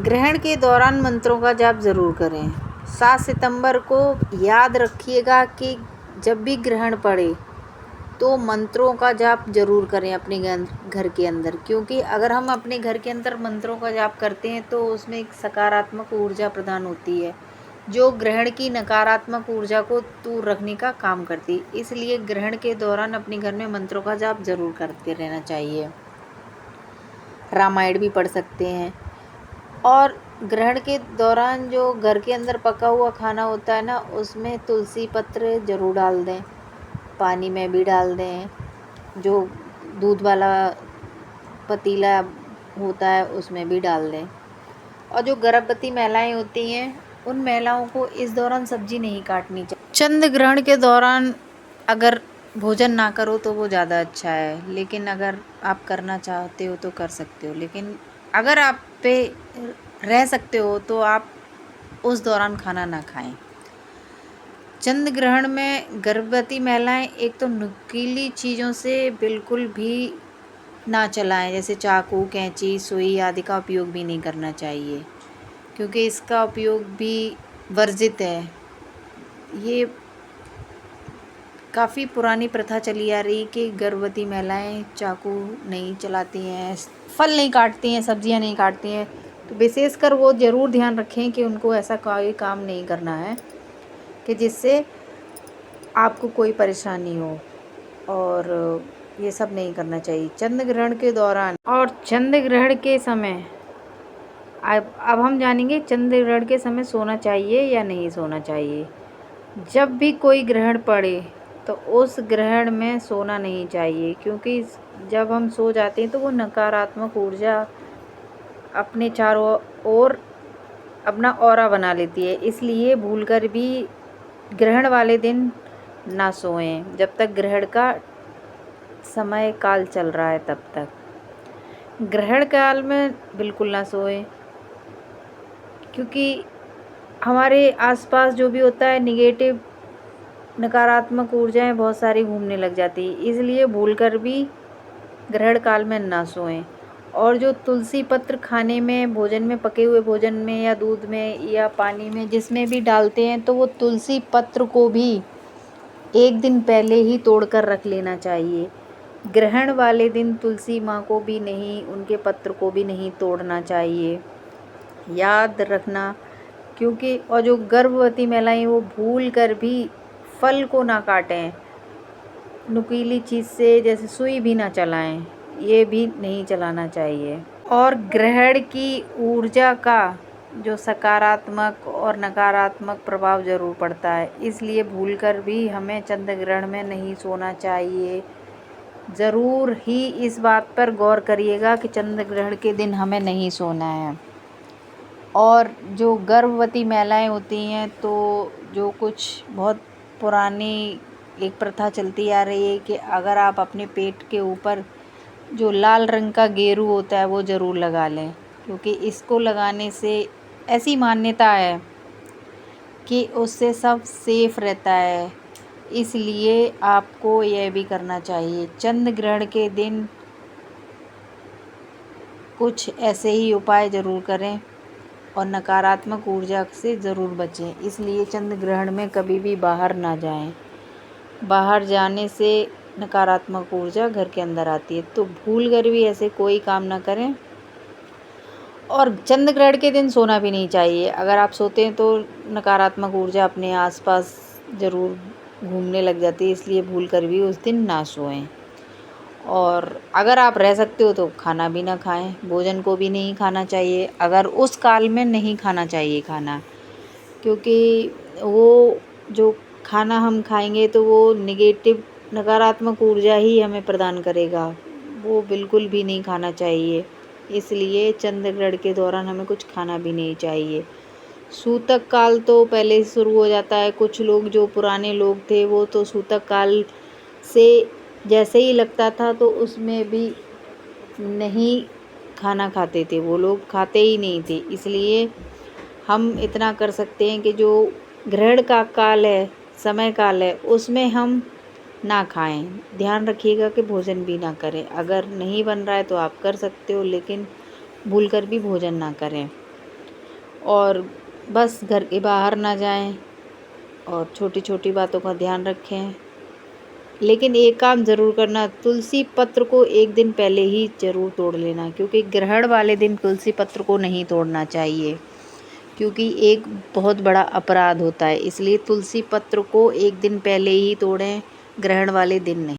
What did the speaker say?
ग्रहण के दौरान मंत्रों का जाप ज़रूर करें। 7 सितंबर को याद रखिएगा कि जब भी ग्रहण पड़े तो मंत्रों का जाप ज़रूर करें अपने घर के अंदर, क्योंकि अगर हम अपने घर के अंदर मंत्रों का जाप करते हैं तो उसमें एक सकारात्मक ऊर्जा प्रदान होती है जो ग्रहण की नकारात्मक ऊर्जा को दूर रखने का काम करती है। इसलिए ग्रहण के दौरान अपने घर में मंत्रों का जाप ज़रूर करते रहना चाहिए। रामायण भी पढ़ सकते हैं। और ग्रहण के दौरान जो घर के अंदर पका हुआ खाना होता है ना, उसमें तुलसी पत्र ज़रूर डाल दें, पानी में भी डाल दें। जो दूध वाला पतीला होता है उसमें भी डाल दें। और जो गर्भवती महिलाएं होती हैं उन महिलाओं को इस दौरान सब्जी नहीं काटनी चाहिए। चंद्र ग्रहण के दौरान अगर भोजन ना करो तो वो ज़्यादा अच्छा है, लेकिन अगर आप करना चाहते हो तो कर सकते हो। लेकिन अगर आप पे रह सकते हो तो आप उस दौरान खाना ना खाएं। चंद्र ग्रहण में गर्भवती महिलाएं एक तो नुकीली चीज़ों से बिल्कुल भी ना चलाएं, जैसे चाकू, कैंची, सुई आदि का उपयोग भी नहीं करना चाहिए, क्योंकि इसका उपयोग भी वर्जित है। ये काफ़ी पुरानी प्रथा चली आ रही कि गर्भवती महिलाएं चाकू नहीं चलाती हैं, फल नहीं काटती हैं, सब्जियां नहीं काटती हैं। तो विशेषकर वो ज़रूर ध्यान रखें कि उनको ऐसा कोई काम नहीं करना है कि जिससे आपको कोई परेशानी हो, और ये सब नहीं करना चाहिए चंद्र ग्रहण के दौरान। और चंद्र ग्रहण के समय अब हम जानेंगे चंद्र ग्रहण के समय सोना चाहिए या नहीं सोना चाहिए। जब भी कोई ग्रहण पड़े तो उस ग्रहण में सोना नहीं चाहिए, क्योंकि जब हम सो जाते हैं तो वो नकारात्मक ऊर्जा अपने चारों ओर अपना ऑरा बना लेती है। इसलिए भूलकर भी ग्रहण वाले दिन ना सोएं जब तक ग्रहण का समय काल चल रहा है। तब तक ग्रहण काल में बिल्कुल ना सोएं, क्योंकि हमारे आसपास जो भी होता है निगेटिव नकारात्मक ऊर्जाएं बहुत सारी घूमने लग जाती है। इसलिए भूलकर भी ग्रहण काल में ना सोएं। और जो तुलसी पत्र खाने में, भोजन में, पके हुए भोजन में या दूध में या पानी में जिसमें भी डालते हैं, तो वो तुलसी पत्र को भी एक दिन पहले ही तोड़कर रख लेना चाहिए। ग्रहण वाले दिन तुलसी माँ को भी नहीं, उनके पत्र को भी नहीं तोड़ना चाहिए, याद रखना। क्योंकि और जो गर्भवती महिलाएं वो भूल कर भी फल को ना काटें, नुकीली चीज़ से जैसे सुई भी ना चलाएं, ये भी नहीं चलाना चाहिए। और ग्रहण की ऊर्जा का जो सकारात्मक और नकारात्मक प्रभाव ज़रूर पड़ता है, इसलिए भूलकर भी हमें चंद्र ग्रहण में नहीं सोना चाहिए। ज़रूर ही इस बात पर गौर करिएगा कि चंद्र ग्रहण के दिन हमें नहीं सोना है। और जो गर्भवती महिलाएं होती हैं, तो जो कुछ बहुत पुरानी एक प्रथा चलती आ रही है कि अगर आप अपने पेट के ऊपर जो लाल रंग का गेरू होता है वो ज़रूर लगा लें, क्योंकि इसको लगाने से ऐसी मान्यता है कि उससे सब सेफ रहता है। इसलिए आपको यह भी करना चाहिए। चंद्र ग्रहण के दिन कुछ ऐसे ही उपाय ज़रूर करें और नकारात्मक ऊर्जा से ज़रूर बचें। इसलिए चंद्र ग्रहण में कभी भी बाहर ना जाएं। बाहर जाने से नकारात्मक ऊर्जा घर के अंदर आती है, तो भूल कर भी ऐसे कोई काम ना करें। और चंद्र ग्रहण के दिन सोना भी नहीं चाहिए। अगर आप सोते हैं तो नकारात्मक ऊर्जा अपने आसपास ज़रूर घूमने लग जाती है, इसलिए भूल कर भी उस दिन ना सोएं। और अगर आप रह सकते हो तो खाना भी ना खाएं, भोजन को भी नहीं खाना चाहिए अगर उस काल में नहीं खाना चाहिए खाना, क्योंकि वो जो खाना हम खाएंगे तो वो निगेटिव नकारात्मक ऊर्जा ही हमें प्रदान करेगा, वो बिल्कुल भी नहीं खाना चाहिए। इसलिए चंद्र ग्रहण के दौरान हमें कुछ खाना भी नहीं चाहिए। सूतक काल तो पहले ही शुरू हो जाता है। कुछ लोग जो पुराने लोग थे वो तो सूतक काल से जैसे ही लगता था तो उसमें भी नहीं खाना खाते थे, वो लोग खाते ही नहीं थे। इसलिए हम इतना कर सकते हैं कि जो ग्रहण का काल है, समय काल है, उसमें हम ना खाएं। ध्यान रखिएगा कि भोजन भी ना करें। अगर नहीं बन रहा है तो आप कर सकते हो, लेकिन भूलकर भी भोजन ना करें। और बस घर के बाहर ना जाएं और छोटी छोटी बातों का ध्यान रखें। लेकिन एक काम ज़रूर करना, तुलसी पत्र को एक दिन पहले ही ज़रूर तोड़ लेना, क्योंकि ग्रहण वाले दिन तुलसी पत्र को नहीं तोड़ना चाहिए, क्योंकि एक बहुत बड़ा अपराध होता है। इसलिए तुलसी पत्र को एक दिन पहले ही तोड़ें, ग्रहण वाले दिन नहीं।